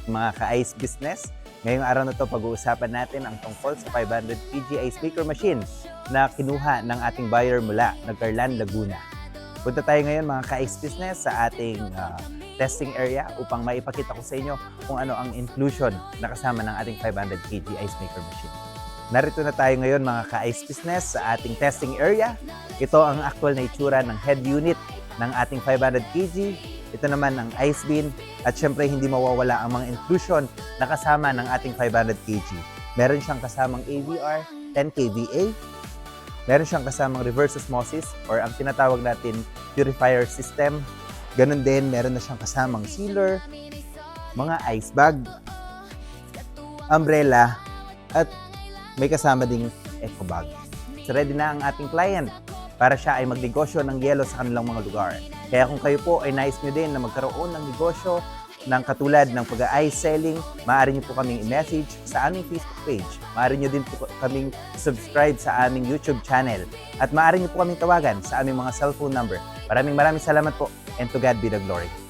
mga ka-ice business. Ngayong araw na to pag-uusapan natin ang tungkol sa 500 kg ice maker machine na kinuha ng ating buyer mula Nagcarlan, Laguna. Punta tayo ngayon mga ka-ice business sa ating testing area upang maipakita ko sa inyo kung ano ang inclusion na kasama ng ating 500 kg ice maker machine. Narito na tayo ngayon mga ka-ice business sa ating testing area. Ito ang actual na itsura ng head unit ng ating 500 kg. Ito naman ang ice bin at syempre hindi mawawala ang mga inclusion na kasama ng ating 500 kg. Meron siyang kasamang AVR 10 kVA. Meron siyang kasamang reverse osmosis or ang tinatawag natin purifier system. Ganon din, meron na siyang kasamang sealer, mga ice bag, umbrella, at may kasama ding eco bag. So ready na ang ating client para siya ay magnegosyo ng yelo sa kanilang mga lugar. Kaya kung kayo po ay nais nyo din na magkaroon ng negosyo ng katulad ng pag-ice selling, maaari nyo po kaming i-message sa aming Facebook page. Maaari nyo din po kaming subscribe sa aming YouTube channel. At maaari nyo po kaming tawagan sa aming mga cellphone number. Maraming salamat po and to God be the glory.